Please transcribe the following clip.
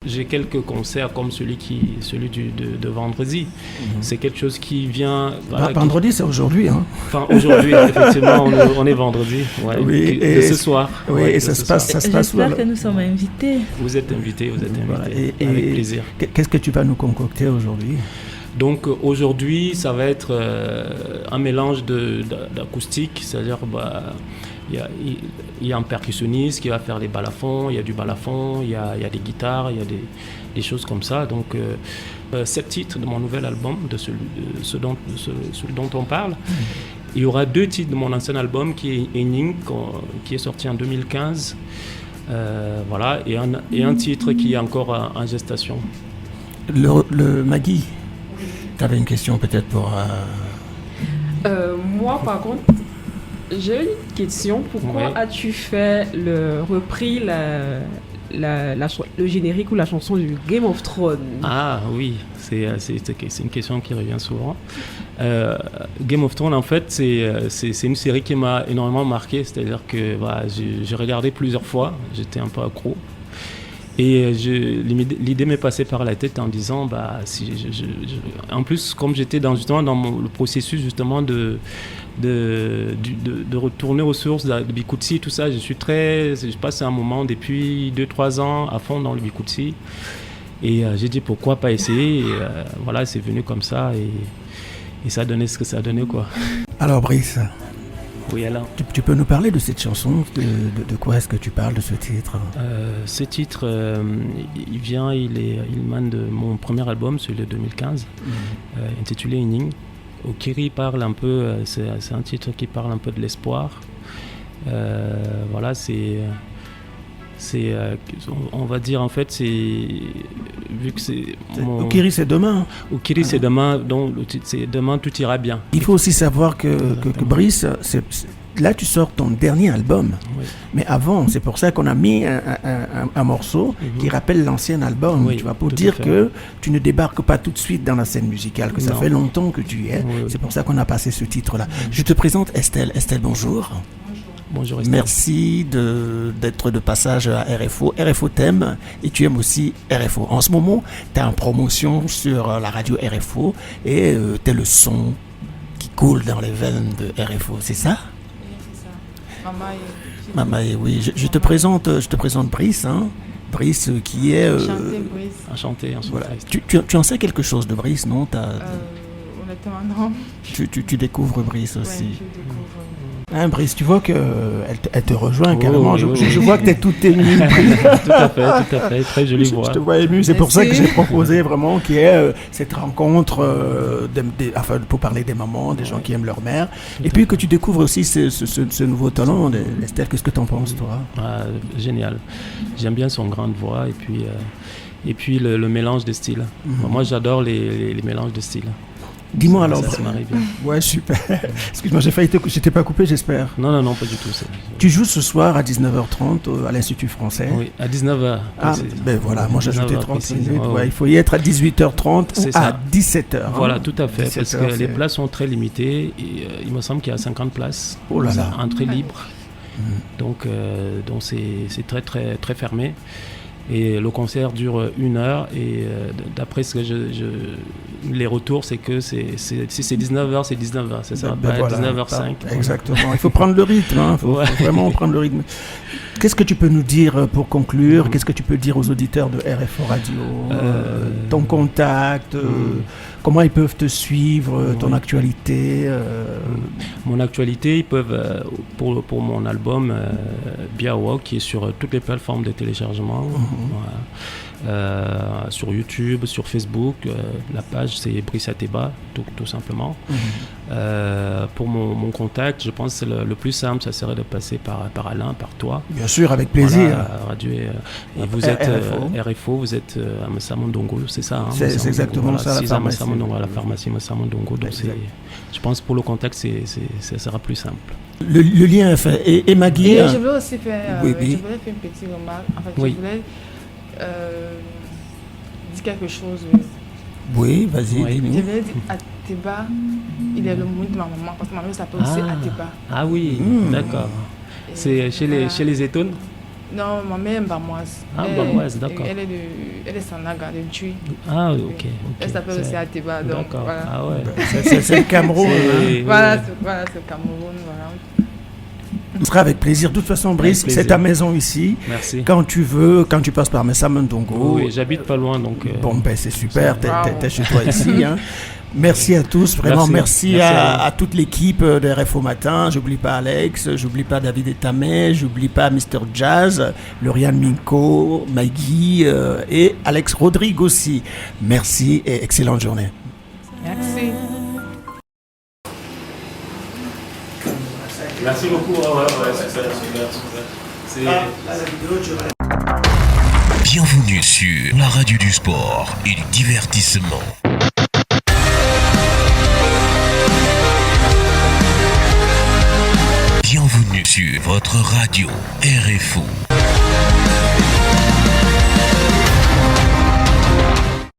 J'ai quelques concerts comme celui de vendredi. C'est quelque chose qui vient... Voilà, vendredi, c'est aujourd'hui. Hein. Enfin, aujourd'hui, effectivement, on est vendredi. Ouais, oui, et ce soir. Oui, ouais, et ça se passe. J'espère que nous sommes invités. Vous êtes invités. Voilà, avec plaisir. Qu'est-ce que tu vas nous concocter aujourd'hui ? Donc aujourd'hui, ça va être un mélange d'acoustique, c'est-à-dire... Il y a un percussionniste qui va faire les balafons, il y a du balafon, il y a des guitares, il y a des choses comme ça. Donc, 7 titres de mon nouvel album, de celui dont on parle. Il y aura 2 titres de mon ancien album qui est Ening, qui est sorti en 2015. Voilà, et un titre qui est encore en gestation. Le Maggie, tu avais une question peut-être pour... Moi, par contre... J'ai une question. Pourquoi as-tu repris le générique ou la chanson du Game of Thrones ? Ah oui, c'est une question qui revient souvent. Game of Thrones, en fait, c'est une série qui m'a énormément marqué. C'est-à-dire que j'ai regardé plusieurs fois, j'étais un peu accro. Et l'idée m'est passée par la tête en disant, en plus, comme j'étais dans le processus justement de retourner aux sources de Bikutsi, tout ça, je passe un moment depuis 2-3 ans à fond dans le Bikutsi. Et j'ai dit pourquoi pas essayer. Et, voilà, c'est venu comme ça et ça a donné ce que ça a donné, quoi. Alors Brice, oui, alors. Tu peux nous parler de cette chanson, de quoi est-ce que tu parles de ce titre ? Ce titre, il émane de mon premier album, celui de 2015, intitulé Ening. Okiri parle un peu, c'est un titre qui parle un peu de l'espoir. Voilà, on va dire en fait, vu que c'est... Okiri, c'est demain. Okiri, c'est demain, donc le titre, c'est demain tout ira bien. Il faut aussi savoir que Brice, là tu sors ton dernier album, oui. Mais avant, c'est pour ça qu'on a mis un morceau qui rappelle l'ancien album, oui, tu vois, pour dire que tu ne débarques pas tout de suite dans la scène musicale, que ça fait longtemps que tu y es, c'est pour ça qu'on a passé ce titre-là. Je te présente Estelle. Estelle, bonjour. Bonjour Estelle. Merci d'être de passage à RFO. RFO t'aime et tu aimes aussi RFO. En ce moment, tu es en promotion sur la radio RFO et tu es le son qui coule dans les veines de RFO, c'est ça ? Oui, c'est ça. Mamaye, oui. Je te présente Brice, hein. Brice qui est... Enchanté. Voilà. Tu en sais quelque chose de Brice, non ? Honnêtement, non. Tu découvres Brice aussi. Oui, je découvre. Hein, Brice, tu vois qu'elle te rejoint carrément. Je vois que tu es toute émue. Tout à fait. Très jolie voix. Je te vois émue. C'est pour ça que j'ai proposé vraiment qu'il y ait cette rencontre pour parler des mamans, des gens qui aiment leur mère. Et puis que tu découvres aussi ce nouveau talent. Estelle, qu'est-ce que tu en penses, toi ? Génial. J'aime bien son grande voix et puis le mélange de styles. Moi, j'adore les mélanges de styles. Dis-moi alors. Ça m'arrive bien. Ouais, super. Excuse-moi, je t'ai pas coupé, j'espère. Non, pas du tout. Tu joues ce soir à 19h30 à l'Institut français. Oui, à 19h. Ah, ben voilà, moi j'ajoutais 30 minutes. Ouais, il faut y être à 18h30 ou à 17h. Voilà, tout à fait, parce que les places sont très limitées. Et, il me semble qu'il y a 50 places. Oh là là. Entrée libre. Donc c'est très, très, très fermé. Et le concert dure 1 heure et d'après ce que les retours, c'est que si c'est 19h, c'est 19h, c'est ça, pas 19h05. Exactement, il faut prendre le rythme, il faut vraiment prendre le rythme. Qu'est-ce que tu peux nous dire pour conclure ? Qu'est-ce que tu peux dire aux auditeurs de RFO Radio ? Ton contact, comment ils peuvent te suivre, ton actualité Mon actualité, ils peuvent, pour mon album Biawa, qui est sur toutes les plateformes de téléchargement, sur YouTube, sur Facebook, la page c'est Brice Ateba, tout simplement. Pour mon contact, je pense que le plus simple, ça serait de passer par Alain, par toi. Bien sûr, avec plaisir. Voilà, radio, et vous êtes RFO, vous êtes à Messamondongo, c'est ça, hein, c'est exactement ça, la pharmacie. À la pharmacie Messamondongo, donc je pense que pour le contact, ça sera plus simple. Le lien est fait. Et Maggie... Et je voulais aussi faire, oui. Je voulais faire une petite remarque. En fait, je voulais dire quelque chose. Oui, vas-y, dis-nous. Je voulais dire Ateba, il est le monde de ma maman, parce que ma mère s'appelle aussi Ateba. Ah oui, d'accord. C'est chez les Étones. Non, ma mère est bamoise. Ah, bamoise, d'accord. Elle est Sanaga, de Tui. Ah, ok. Elle s'appelle aussi Ateba. D'accord. Voilà. Ah ouais. C'est le Cameroun. Voilà, c'est le Cameroun. Voilà. On sera avec plaisir. De toute façon, Brice, c'est ta maison ici. Merci. Quand tu veux, quand tu passes par Messamontongo. Oui, j'habite pas loin, donc. Bon, ben c'est super. T'es chez toi ici. Hein. Merci à tous, vraiment merci à toute l'équipe de RFO Matin. J'oublie pas Alex, j'oublie pas David Etamé, j'oublie pas Mr. Jazz, Lauriane Minko, Maggie et Alex Rodrigue aussi. Merci et excellente journée. Merci. Merci beaucoup. Super. Bienvenue sur la radio du sport et du divertissement. Bienvenue sur votre radio RFO.